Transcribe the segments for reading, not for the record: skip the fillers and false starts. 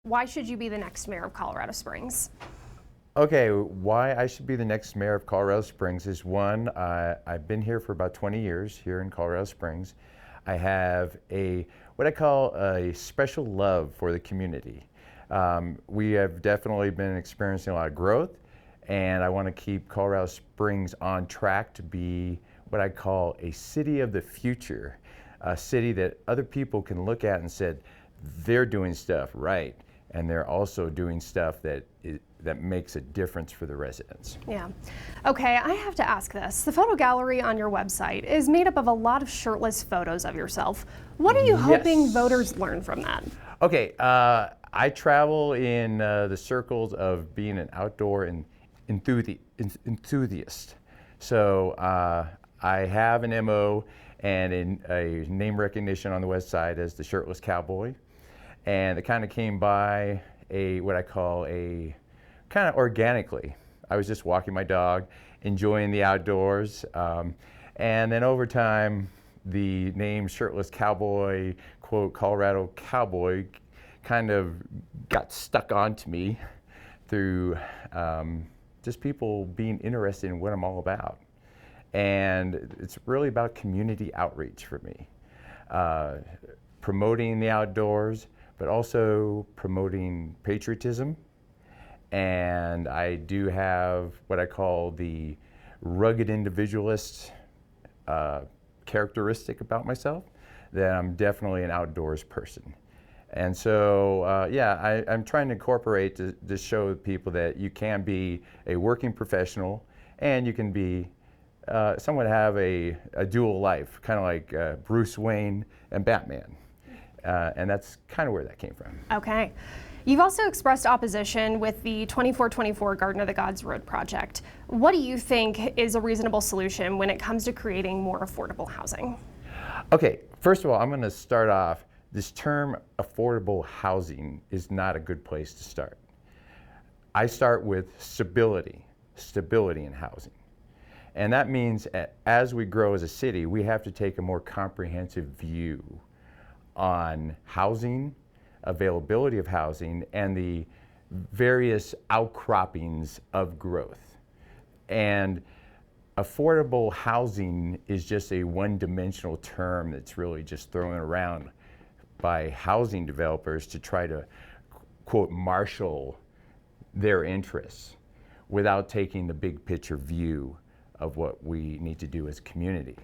Why should you be the next mayor of Colorado Springs? Okay, why I should be the next mayor of Colorado Springs is one, I've been here for about 20 years here in Colorado Springs. I have what I call a special love for the community. We have definitely been experiencing a lot of growth, and I want to keep Colorado Springs on track to be what I call a city of the future, a city that other people can look at and said, they're doing stuff right, and they're also doing stuff that makes a difference for the residents. Yeah. Okay, I have to ask this. The photo gallery on your website is made up of a lot of shirtless photos of yourself. What are you hoping voters learn from that? Okay, I travel in the circles of being an outdoor enthusiast. So I have an MO and a name recognition on the west side as the Shirtless Cowboy. And it kind of came by what I call kind of organically. I was just walking my dog, enjoying the outdoors. And then over time, the name Shirtless Cowboy, quote, Colorado Cowboy, kind of got stuck onto me through just people being interested in what I'm all about. And it's really about community outreach for me. Promoting the outdoors, but also promoting patriotism. And I do have what I call the rugged individualist characteristic about myself, that I'm definitely an outdoors person. And so, yeah, I'm trying to incorporate to show people that you can be a working professional and you can be someone have a dual life, kind of like Bruce Wayne and Batman. And that's kind of where that came from. Okay. You've also expressed opposition with the 2424 Garden of the Gods Road project. What do you think is a reasonable solution when it comes to creating more affordable housing? Okay, first of all, I'm going to start off. This term affordable housing is not a good place to start. I start with stability in housing. And that means as we grow as a city, we have to take a more comprehensive view on housing, availability of housing, and the various outcroppings of growth. And affordable housing is just a one-dimensional term that's really just thrown around by housing developers to try to, quote, marshal their interests without taking the big picture view of what we need to do as a community.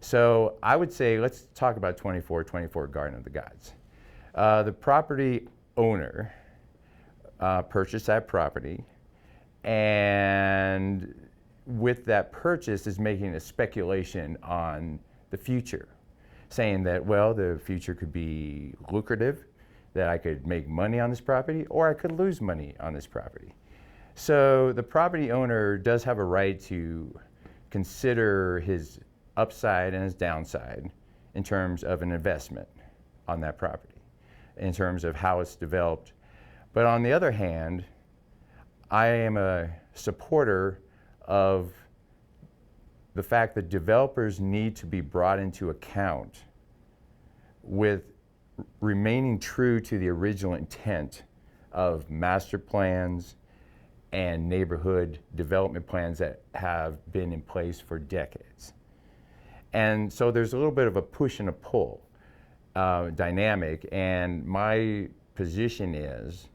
So I would say, let's talk about 2424 Garden of the Gods. The property owner purchased that property, and with that purchase is making a speculation on the future, saying that, well, the future could be lucrative, that I could make money on this property, or I could lose money on this property. So the property owner does have a right to consider his upside and his downside in terms of an investment on that property, in terms of how it's developed. But on the other hand, I am a supporter of the fact that developers need to be brought into account with remaining true to the original intent of master plans and neighborhood development plans that have been in place for decades. And so there's a little bit of a push and a pull dynamic, and my position is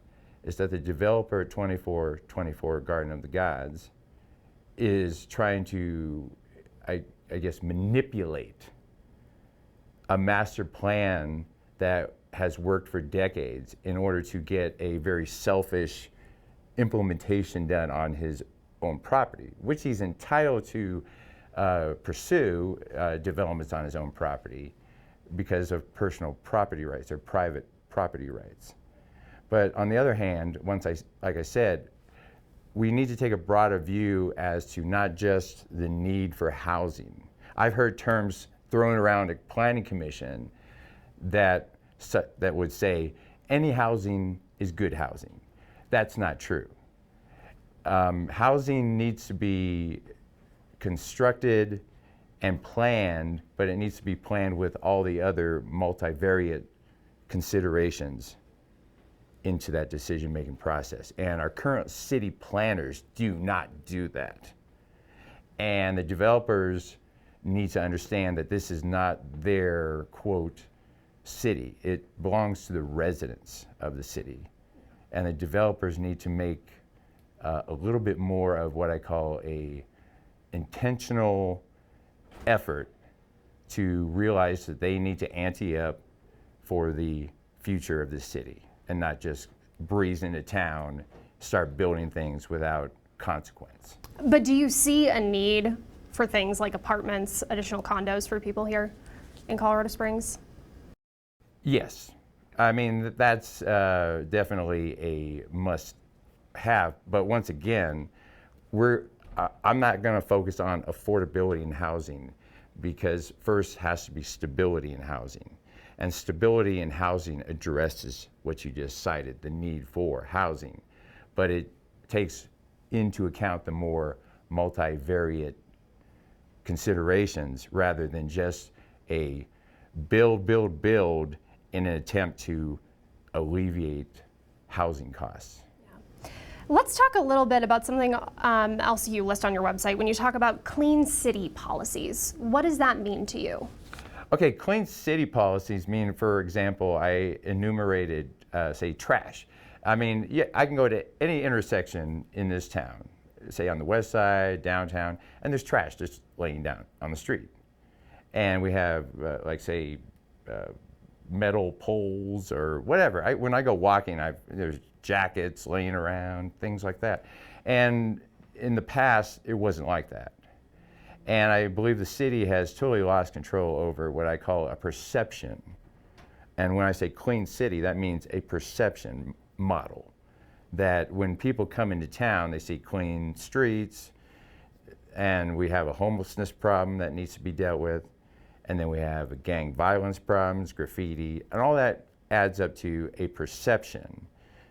that the developer at 2424 Garden of the Gods is trying to, I guess, manipulate a master plan that has worked for decades in order to get a very selfish implementation done on his own property, which he's entitled to pursue developments on his own property because of personal property rights or private property rights. But on the other hand, like I said, we need to take a broader view as to not just the need for housing. I've heard terms thrown around at Planning Commission that would say any housing is good housing. That's not true. Housing needs to be constructed and planned, but it needs to be planned with all the other multivariate considerations into that decision-making process. And our current city planners do not do that. And the developers need to understand that this is not their, quote, city. It belongs to the residents of the city. And the developers need to make a little bit more of what I call a intentional effort to realize that they need to ante up for the future of the city and not just breeze into town, start building things without consequence. But do you see a need for things like apartments, additional condos for people here in Colorado Springs? Yes. I mean, that's definitely a must-have. But once again, I'm not going to focus on affordability in housing, because first has to be stability in housing. And stability in housing addresses what you just cited, the need for housing. But it takes into account the more multivariate considerations rather than just a build in an attempt to alleviate housing costs. Let's talk a little bit about something else you list on your website. When you talk about clean city policies, what does that mean to you? Okay, clean city policies mean, for example, I enumerated, say, trash. I mean, yeah, I can go to any intersection in this town, say on the west side, downtown, and there's trash just laying down on the street. And we have, like, say, metal poles or whatever. When I go walking, there's jackets laying around, things like that. And in the past, it wasn't like that. And I believe the city has totally lost control over what I call a perception. And when I say clean city, that means a perception model. That when people come into town, they see clean streets, and we have a homelessness problem that needs to be dealt with, and then we have gang violence problems, graffiti, and all that adds up to a perception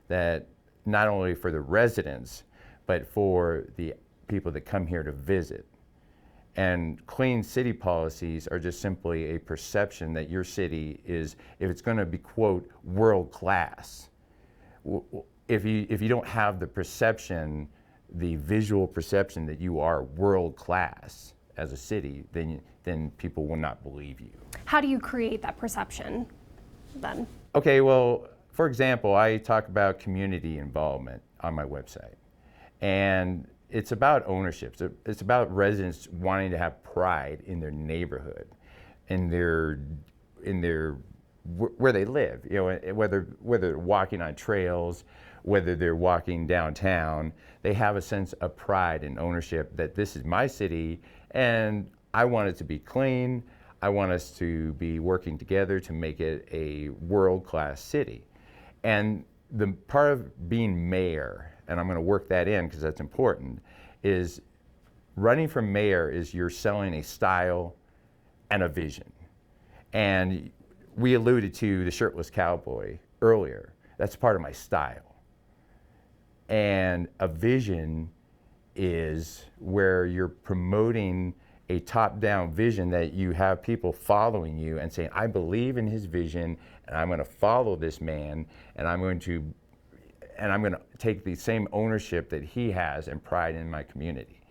that not only for the residents, but for the people that come here to visit. And clean city policies are just simply a perception that your city is, if it's going to be, quote, world class, if you don't have the perception, the visual perception that you are world class as a city, then people will not believe you. How do you create that perception then? Okay, well, for example, I talk about community involvement on my website. And it's about ownership. It's about residents wanting to have pride in their neighborhood, in their where they live. You know, whether they're walking on trails, whether they're walking downtown, they have a sense of pride and ownership that this is my city, and I want it to be clean. I want us to be working together to make it a world-class city. And the part of being mayor, and I'm going to work that in because that's important, is running for mayor is you're selling a style and a vision. And we alluded to the shirtless cowboy earlier. That's part of my style. And a vision is where you're promoting a top-down vision that you have people following you and saying, I believe in his vision, and I'm going to follow this man, and I'm going to take the same ownership that he has and pride in my community.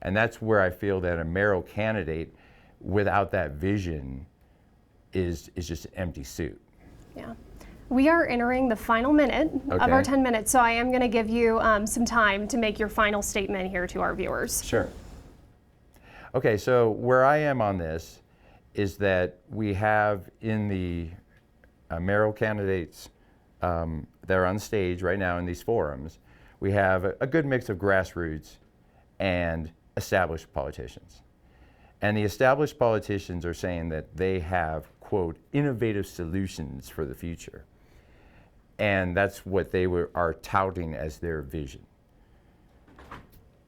And that's where I feel that a mayoral candidate without that vision is just an empty suit. Yeah. We are entering the final minute of our 10 minutes, so I am going to give you some time to make your final statement here to our viewers. Sure. Okay, so where I am on this is that we have in the mayoral candidates that are on stage right now in these forums, we have a good mix of grassroots and established politicians. And the established politicians are saying that they have, quote, innovative solutions for the future. And that's what they are touting as their vision.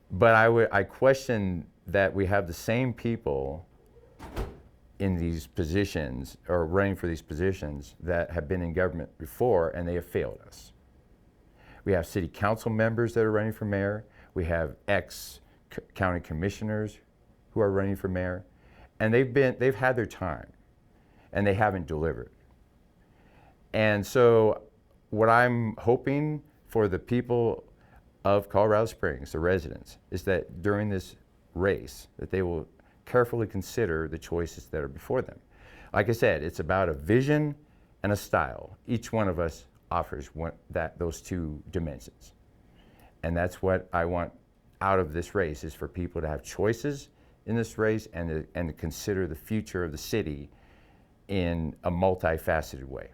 But I question that we have the same people in these positions or running for these positions that have been in government before, and they have failed us. We have city council members that are running for mayor. We have ex-county commissioners who are running for mayor, and they've had their time, and they haven't delivered. And so what I'm hoping for the people of Colorado Springs, the residents, is that during this race, that they will carefully consider the choices that are before them. Like I said, it's about a vision and a style. Each one of us offers those two dimensions. And that's what I want out of this race, is for people to have choices in this race and to consider the future of the city in a multifaceted way.